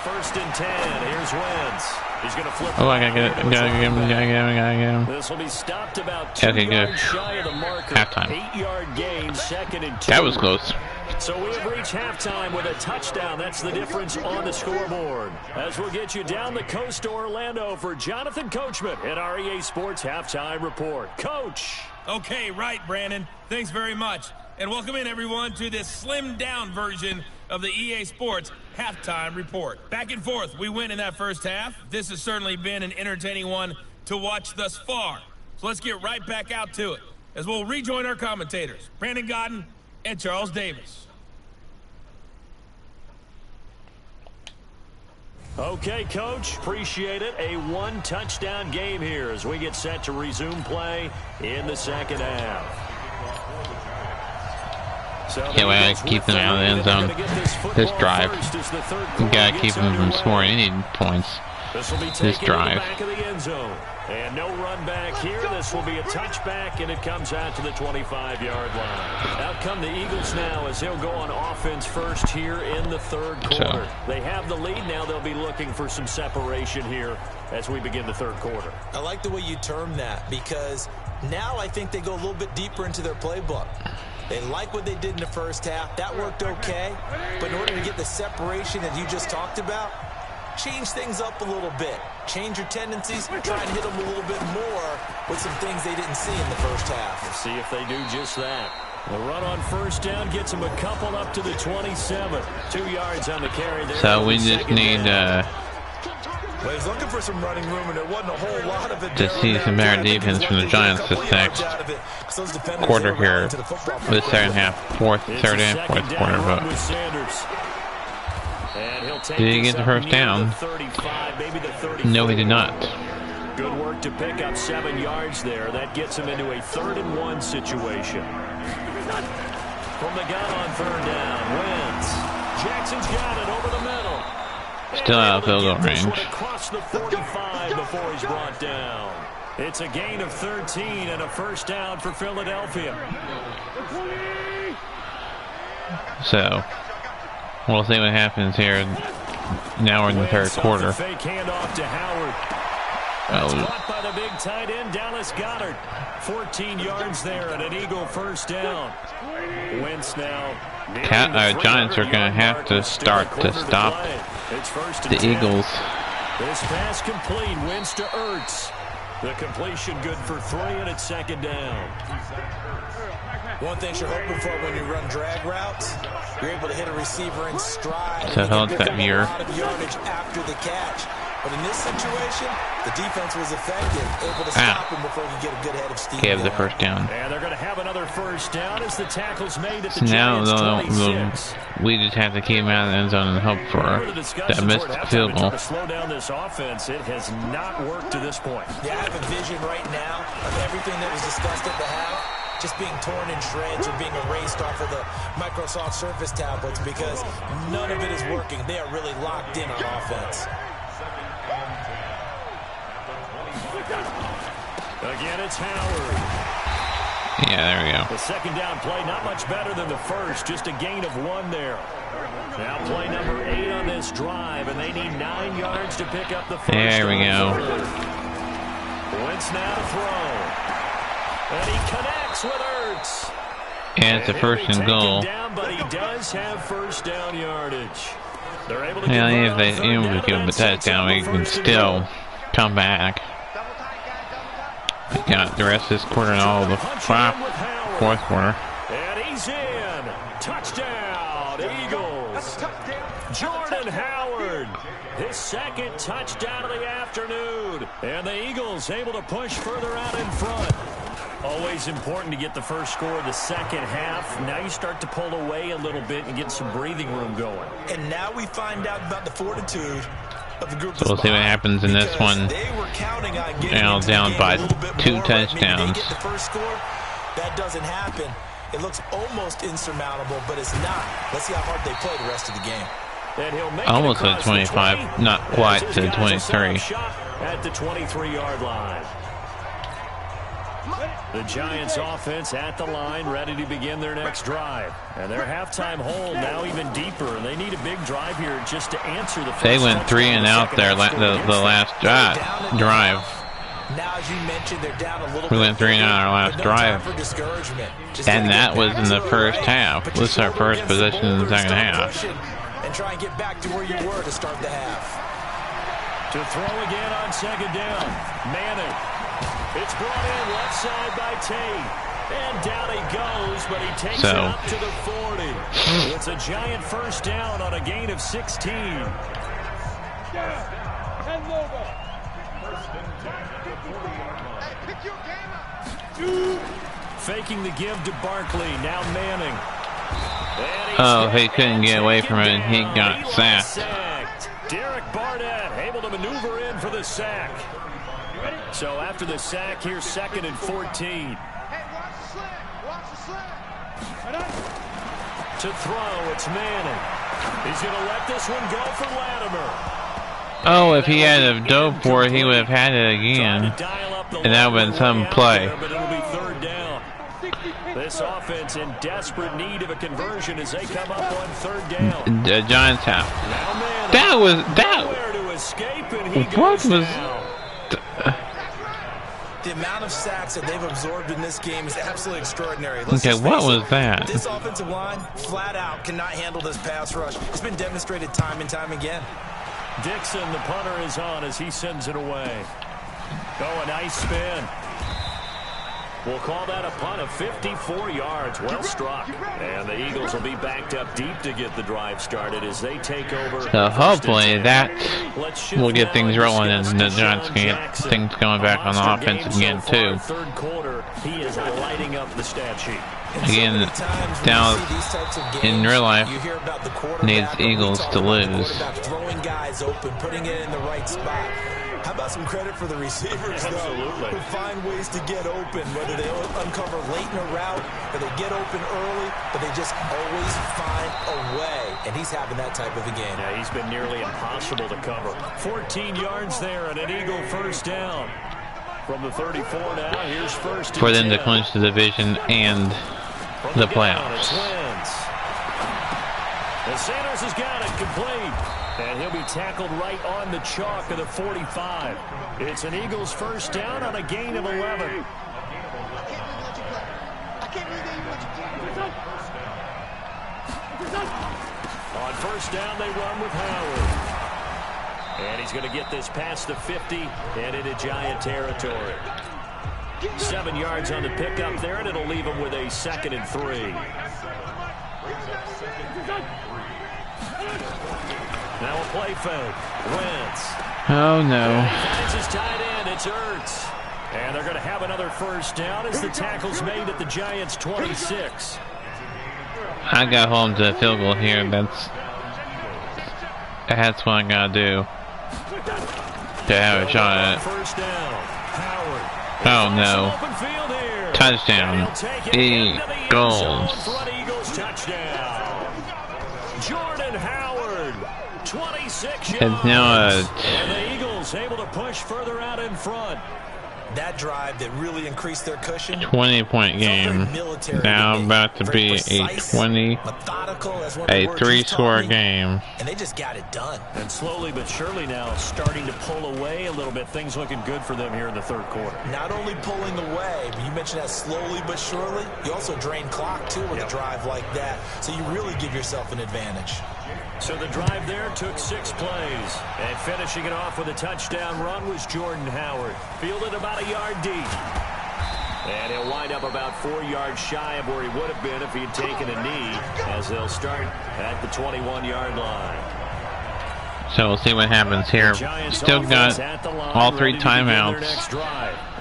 1st and 10, here's Wentz. He's going to flip. Oh, I gotta get it. Gotta get him. This will be stopped about 2 yards shy of the marker. Halftime. 8-yard gain, 2nd and 2. That was close. So we have reached halftime with a touchdown. That's the difference on the scoreboard. As we'll get you down the coast to Orlando for Jonathan Coachman at our EA Sports Halftime Report. Coach. Okay, right, Brandon. Thanks very much. And welcome in, everyone, to this slimmed-down version of the EA Sports Halftime Report. Back and forth, we win in that first half. This has certainly been an entertaining one to watch thus far. So let's get right back out to it, as we'll rejoin our commentators, Brandon Godden and Charles Davis. Okay, Coach, appreciate it. A one-touchdown game here as we get set to resume play in the second half. So Yeah, we gotta keep them out of the end zone. This drive, we gotta keep them from scoring any points. This drive. And no run back here. This will be a touchback, and it comes out to the 25-yard line. Out come the Eagles now as they'll go on offense first here in the third quarter. They have the lead now. They'll be looking for some separation here as we begin the third quarter. I like the way you term that, because now I think they go a little bit deeper into their playbook. They like what they did in the first half. That worked okay. But in order to get the separation that you just talked about, change things up a little bit. Change your tendencies. Try and hit them a little bit more with some things they didn't see in the first half. We'll see if they do just that. The run on first down gets them a couple up to the 27. 2 yards on the carry there. So we just need Well, he's looking for some running room, and there wasn't a whole lot of it. to see some better defense from the Giants this next quarter here. The second half, third and fourth quarter. But did he get the first down? No, he did not. Good work to pick up 7 yards there. That gets him into a 3rd and 1 situation. From the gun on 3rd down, Wentz. Jackson's got it over the middle. Still out of field goal range. Across the 45 before he's brought down. It's a gain of 13 and a first down for Philadelphia. So we'll see what happens here. Now we're in the third quarter. Fake handoff to Howard. Caught by the big tight end, Dallas Goedert. 14 yards there and an Eagle first down. Wentz now. Giants are going to have to start to stop the Eagles. This pass complete. Wentz to Ertz. The completion good for 3, and it's 2nd down. One thing you're hoping for when you run drag routes, you're able to hit a receiver in stride. So hold that mirror. A lot of yardage after the catch. But in this situation, the defense was effective, able to stop him before he could get a good head of steam. Gave the first down. And they're going to have another first down as the tackle's made at the So now Giants' 26. we just have to keep him out of the end zone and hope for that missed field goal. To slow down this offense, it has not worked to this point. Yeah, I have a vision right now of everything that was discussed at the half just being torn in shreds or being erased off of the Microsoft Surface tablets because none of it is working. They are really locked in on offense. Again, it's Howard. Yeah, there we go. The second down play, not much better than the first, just a gain of 1 there. Now play number 8 on this drive, and they need 9 yards to pick up the first. There we go. Wentz now to throw. And he connects with Ertz. And it's a first and goal. Down, but he does have first down yardage. They're able to Yeah, even if we give him a touchdown, we can still come back. We got the rest of this quarter and all of the fourth quarter. And he's in. Touchdown, Eagles. Jordan Howard, his second touchdown of the afternoon. And the Eagles able to push further out in front. Always important to get the first score of the second half. Now you start to pull away a little bit and get some breathing room going. And now we find out about the fortitude of the group. So we'll see what happens in this one. They were counting on getting Now down by 2 touchdowns. Get the first score. That doesn't happen. It looks almost insurmountable, but it's not. Let's see how hard they play the rest of the game. And he'll make almost it at 25, not quite to 23. At the 23-yard line. The Giants offense at the line, ready to begin their next drive. And their halftime hold now even deeper. And they need a big drive here just to answer the first. They went 3 and out there the last drive. Now, as you mentioned, they're down a little we went 3 and out our last drive. And that was in the first half. This is our first position in the second half. And try and get back to where you were to start the half. To throw again on second down. Manning. It's brought in left side by Tate. And down he goes, but he takes it up to the 40. It's a Giant first down on a gain of 16. Faking the give to Barkley. Now Manning. Oh, he couldn't get away from it. He got sacked. Derek Barnett able to maneuver in for the sack. So after the sack, here's 2nd and 14. To throw, it's Manning. He's going to let this one go for Latimer. Oh, if he had a dove for it, he would have had it again. And that would have been some play. But it'll be 3rd down. This offense in desperate need of a conversion as they come up on 3rd down. The Giants have. That was what was. The amount of sacks that they've absorbed in this game is absolutely extraordinary. Okay, what was that? This offensive line, flat out, cannot handle this pass rush. It's been demonstrated time and time again. Dixon, the punter, is on as he sends it away. Oh, a nice spin. We'll call that a punt of 54 yards. Well struck. And the Eagles will be backed up deep to get the drive started as they take over. So hopefully that will get things rolling and the Giants can get things going back on the offense again too. 3rd quarter, he is lighting up the stat sheet. Again, Dallas in real life needs Eagles to lose. Throwing guys open, putting it in the right spot. How about some credit for the receivers, though, who find ways to get open, whether they uncover late in a route or they get open early, but they just always find a way. And he's having that type of a game. Yeah, he's been nearly impossible to cover. 14 yards there and an Eagle first down. From the 34 now, here's 1st for them to clinch the division and the playoffs. And Sanders has got it complete. And he'll be tackled right on the chalk of the 45. It's an Eagles first down on a gain of 11. On first down, they run with Howard. And he's going to get this past the 50 and into Giant territory. 7 yards on the pickup there, and it'll leave him with a 2nd and 3. Now a play fake. Wentz Oh no. He finds his tight end. It's Ertz. And they're going to have another first down as the tackle's made at the Giants' 26. I got home to a field goal here. That's what I gotta do to have a shot at it. First down. Howard. Oh no. Touchdown. Eagles. Touchdown. Jordan Howard. 26 yards. It's now And the Eagles able to push further out in front. That drive that really increased their cushion. 20-point game. Now about to be a 3-score game. And they just got it done. And slowly but surely now starting to pull away a little bit. Things looking good for them here in the third quarter. Not only pulling away, but you mentioned that slowly but surely. You also drain clock too with a drive like that. So you really give yourself an advantage. So the drive there took 6 plays. And finishing it off with a touchdown run was Jordan Howard. Fielded about a yard deep. And he'll wind up about 4 yards shy of where he would have been if he had taken a knee, as they'll start at the 21-yard line. So we'll see what happens here. Still got all 3 timeouts.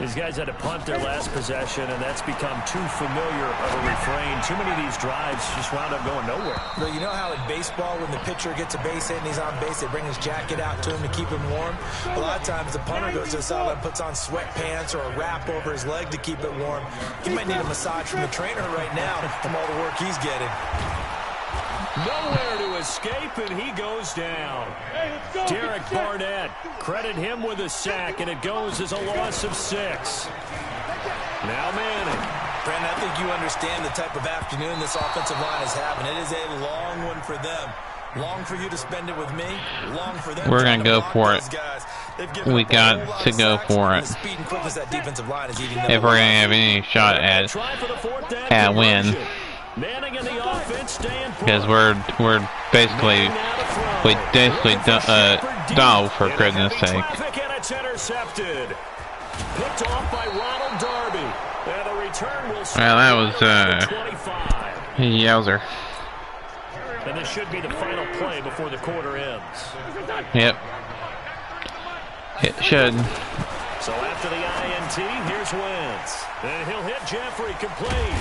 These guys had to punt their last possession, and that's become too familiar of a refrain. Too many of these drives just wound up going nowhere. But you know how in baseball, when the pitcher gets a base hit and he's on base, they bring his jacket out to him to keep him warm? A lot of times the punter goes to the sideline, puts on sweatpants or a wrap over his leg to keep it warm. He might need a massage from the trainer right now from all the work he's getting. Nowhere to escape, and he goes down. Derek Barnett, credit him with a sack, and it goes as a loss of 6. Now Manning. Brandon, I think you understand the type of afternoon this offensive line is having. It is a long one for them. Long for you to spend it with me. Long for them. We're going to go for it. We got to go for it. If we're going to have any shot at win. Because we're basically dog, for goodness sake. Well, that was yowzer. And this should be the final play before the quarter ends. Yep. It should. So after the INT, here's Wentz. And he'll hit Jeffrey complete.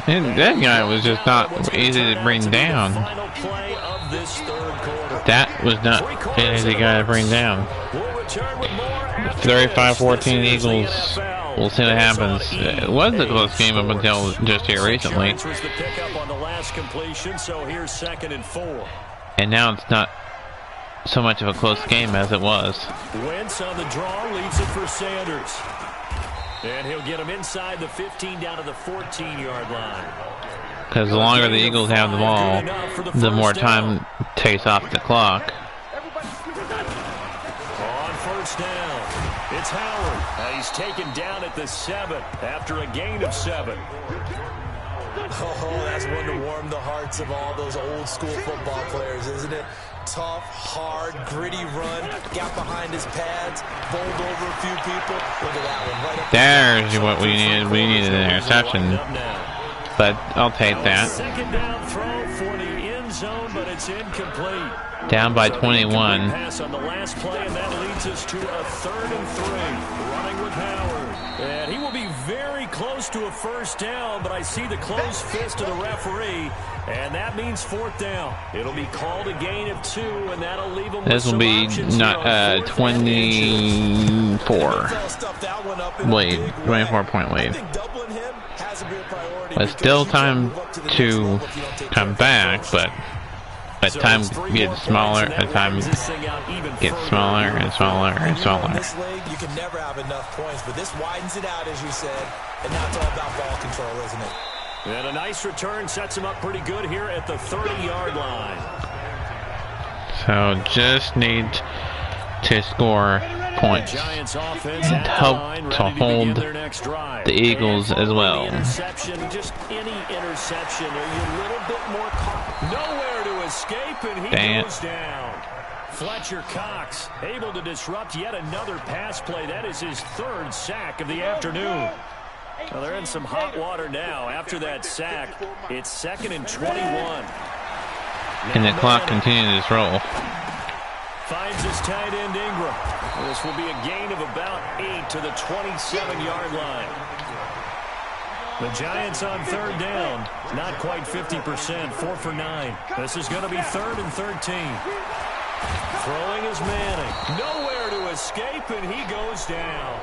And that guy was just not easy to bring down. That was not an easy guy to bring down. 35-14 Eagles. We'll see what happens. It was a close game up until just here recently. And now it's not so much of a close game as it was. Wentz on the draw leaves it for Sanders. And he'll get him inside the 15 down to the 14-yard line. Because the longer the Eagles have the ball, the more time takes off the clock. On first down, it's Howard. He's taken down at the 7 after a gain of 7. Oh, that's one to warm the hearts of all those old school football players, isn't it? Tough, hard, gritty run, got behind his pads, bowled over a few people. Look at that one. Right up. There's what we needed. We needed an interception. But I'll take that. Second down throw for the end zone, but it's incomplete. Down by 21. Pass on the last play, and that leads us to a 3rd and 3. Running with Howard. And he will be very close to a first down, but I see the closed fist of the referee, and that means 4th down. It'll be called a gain of 2, and that'll leave him this will be not 24 lead, 24-point lead. But still time to come back, but as time gets smaller, as time gets smaller and smaller and smaller. In this league, you can never have enough points, but this widens it out, as you said, and now it's all about ball control, isn't it? And a nice return sets him up pretty good here at the 30-yard line. So just need to score points and help to hold the Eagles as well. Just any interception, are you a little bit more nowhere to escape, and he goes down. Fletcher Cox able to disrupt yet another pass play. That is his 3rd sack of the afternoon. Well, they're in some hot water now. After that sack, it's 2nd and 21. And the clock continues to roll. finds his tight end Ingram. This will be a gain of about 8 to the 27-yard line. The Giants on third down, not quite 50%, 4 for 9. This is going to be 3rd and 13. Throwing is Manning. Nowhere to escape, and he goes down.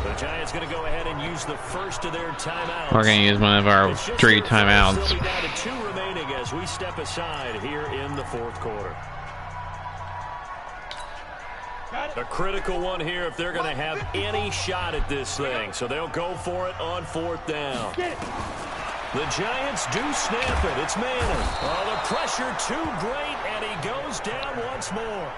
The Giants going to go ahead and use the first of their timeouts. We're going to use one of our 3 timeouts. We'll be down to 2 remaining as we step aside here in the 4th quarter. A critical one here if they're going to have any shot at this thing. So they'll go for it on 4th down. The Giants do snap it. It's Manning. Oh, the pressure too great, and he goes down once more.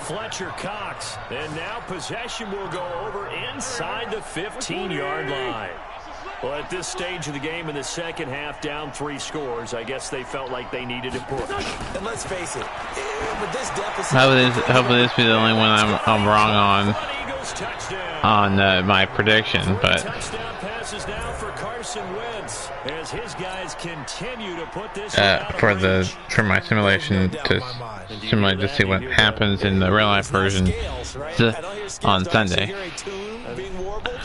Fletcher Cox. And now possession will go over inside the 15-yard line. Well, at this stage of the game in the second half, down 3 scores, I guess they felt like they needed a push. And let's face it, with this deficit... Hopefully this be the only one I'm wrong on my prediction, but... Touchdown passes now for Carson Wentz as his guys continue to put this for my simulation to simulate to see what happens in the real life version on Sunday. I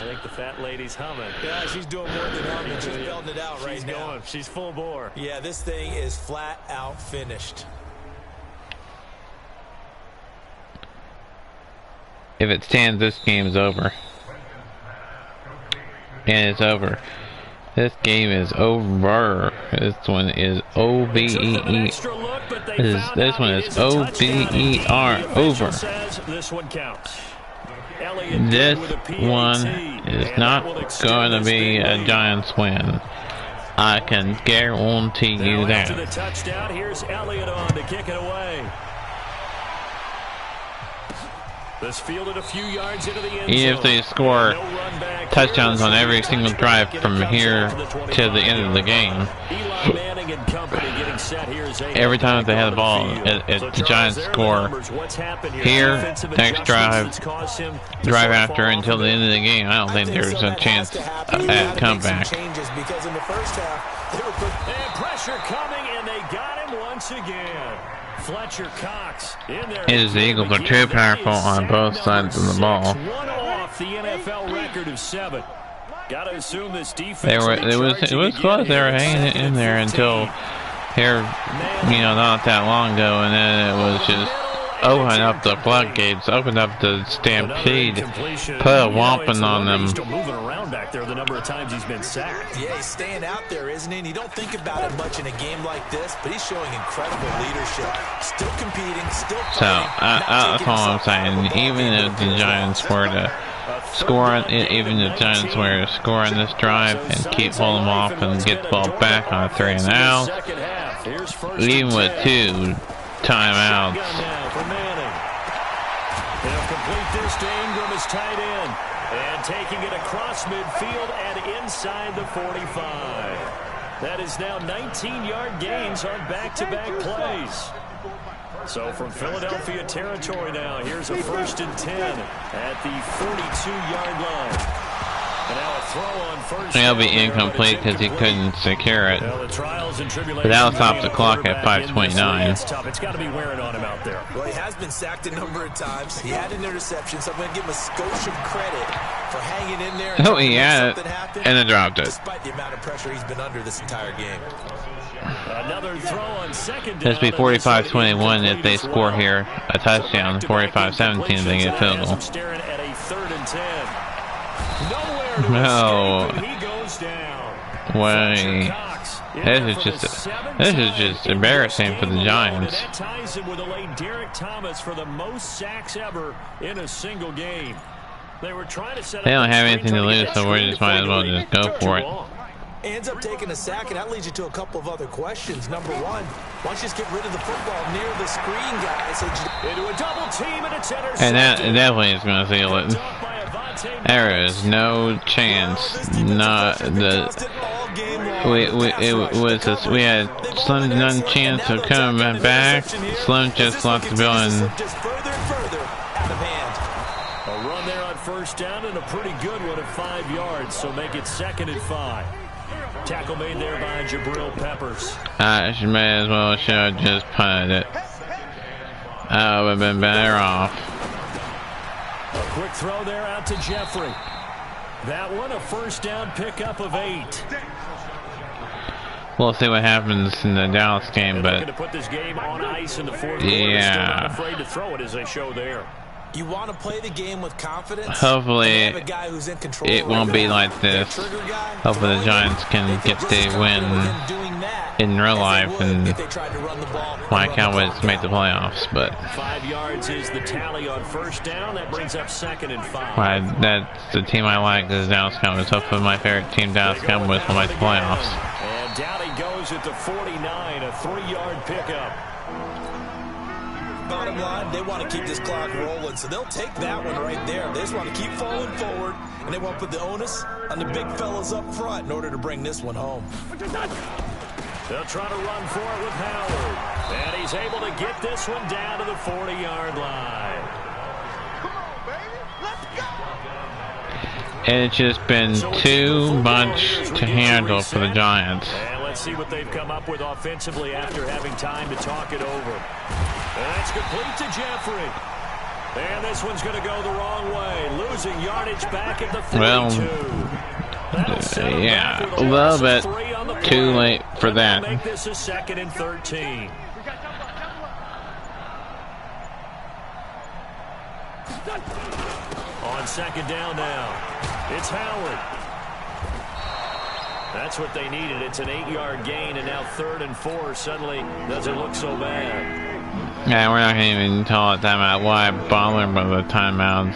think the fat lady's humming. Yeah, she's doing more than humming. She's belting it out right now. Going. She's full bore. Yeah, this thing is flat out finished. If it stands, this game is over. And it's over. This game is over. This one is O-V-E-E. This one is O-V-E-R. Over. This one counts. This one is not going to be a Giants win. I can guarantee you that. After the touchdown, here's Elliott on to kick it away. This fielded a few yards into the end zone. Even if they score touchdowns on every single drive from here to the end of the game, every time that they have the ball, if the Giants score here, next drive after until the end of the game, I don't think there's a chance at comeback. Because in the first half, they were pressure coming, and they got him once again. Fletcher Cox in there. It is the Eagles are too powerful on both sides of the ball. One off the NFL record of 7. Gotta assume this defense. It was close. They were hanging it in there until here, not that long ago, and then it was just open up the floodgates, open up the stampede, put a whomping on them. He's still moving around back there the number of times he's been sacked. Yeah, he's staying out there, isn't he? And you don't think about it much in a game like this, but he's showing incredible leadership. Still competing, still fighting. So, that's all I'm saying. Even if the Giants were to score on this drive and keep holding them off and get the ball back on a 3 and out, even with 2 timeouts. They'll complete this to Ingram as tight end. And taking it across midfield and inside the 45. That is now 19-yard gains on back-to-back plays. So from Philadelphia territory now, here's a 1st and 10 at the 42-yard line. And now a throw on first. It'll be incomplete because he couldn't secure it. But that'll stop the clock at 5:29. It's got to be wearing on him out there. Well, he has been sacked a number of times. He had an interception, so I'm going to give him a skosh of credit for hanging in there. Oh, he had it, and then dropped it. Despite the amount of pressure he's been under this entire game. Another throw on second down. This will be 45-21 if they score here a touchdown. 45-17 if they get a field goal. Staring at a 3rd and 10. No way. This is just embarrassing for the Giants. That ties him with a late Derek Thomas for the most sacks ever in a single game. They were trying to set. They don't have anything to lose, so we just might as well just go for it. Ends up taking a sack, and that leads you to a couple of other questions. Number one, why don't you just get rid of the football near the screen, guys? Into a double team, and it's intercepted. And that definitely is going to seal it. There is no chance. Not the we had slim none chance of coming back. Slim just lost the building. A run there on first down and a pretty good one at 5 yards. So make it 2nd and 5. Tackle made there by Jabril Peppers. I may as well should have just punted it. I would have been better off. A quick throw there out to Jeffrey. That one a first down pickup of 8. We'll see what happens in the Dallas game, but going to put this game on ice in the fourth quarter. yeah, Still not afraid to throw it as they show there. You want to play the game with confidence. Hopefully, have a guy who's in control it won't be like this. Hopefully, the Giants can get the win in real life and my Cowboys make the playoffs. But 5 yards is the tally on first down. That brings up 2nd and 5. that's the team I like, is Dallas Cowboys. Hopefully, my favorite team, Dallas Cowboys, will make the playoffs. And down he goes at the 49, a 3-yard pickup. Bottom line, they want to keep this clock rolling, so they'll take that one right there. They just want to keep falling forward, and they want to put the onus on the big fellas up front in order to bring this one home. They'll try to run for it with Howard. And he's able to get this one down to the 40-yard line. Come on, baby. Let's go. And it's just been too much to handle for the Giants. And let's see what they've come up with offensively after having time to talk it over. And that's complete to Jeffrey. And this one's going to go the wrong way. Losing yardage back at the 42. Well, yeah, a little bit too late for that. Make this a 2nd and 13. On 2nd down now, it's Howard. That's what they needed. It's an 8-yard gain, and now 3rd and 4 suddenly doesn't look so bad. Yeah, we're not going to even call it timeout. Why bother with the timeouts?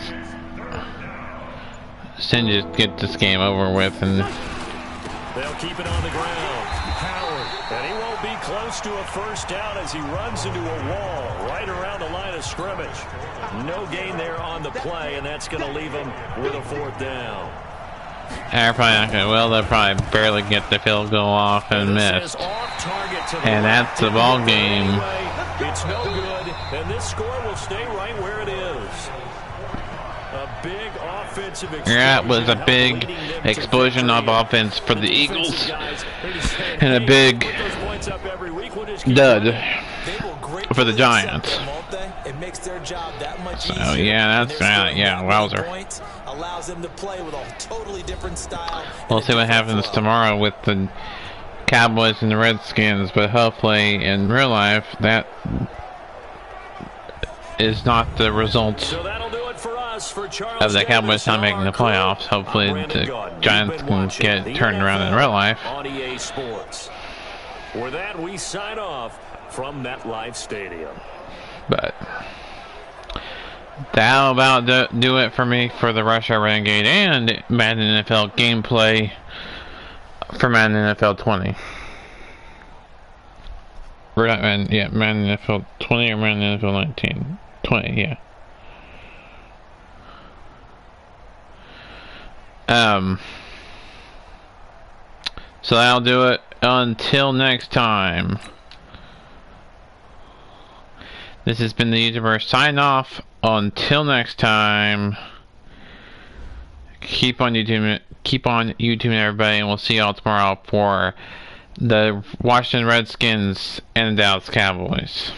Just get this game over with, and they'll keep it on the ground. Howard, and he won't be close to a first down as he runs into a wall right around the line of scrimmage. No gain there on the play, and that's going to leave him with a 4th down. they're probably not going to. Well, they'll probably barely get the field goal off and miss. And that's the ball game. It's no good, and this score will stay right where it is. A big offensive explosion. Yeah, it was a big explosion of offense for the Eagles. And a big dud for the Giants. It makes their job that much easier. Oh, yeah, that's right. Yeah, wowzer. Allows them to play with a totally different style. We'll see what happens tomorrow with the Cowboys and the Redskins, but hopefully in real life that is not the result of the Cowboys not making the playoffs. Hopefully the Giants can get turned around in real life. For that, we sign off from MetLife Stadium. But that'll about do it for me for the Russia Renegade and Madden NFL gameplay for Madden NFL 20. Madden NFL 20 or Madden NFL 19? 20, yeah. So that'll do it until next time. This has been the YouTuber sign off. Until next time, keep on YouTube, everybody, and we'll see y'all tomorrow for the Washington Redskins and the Dallas Cowboys.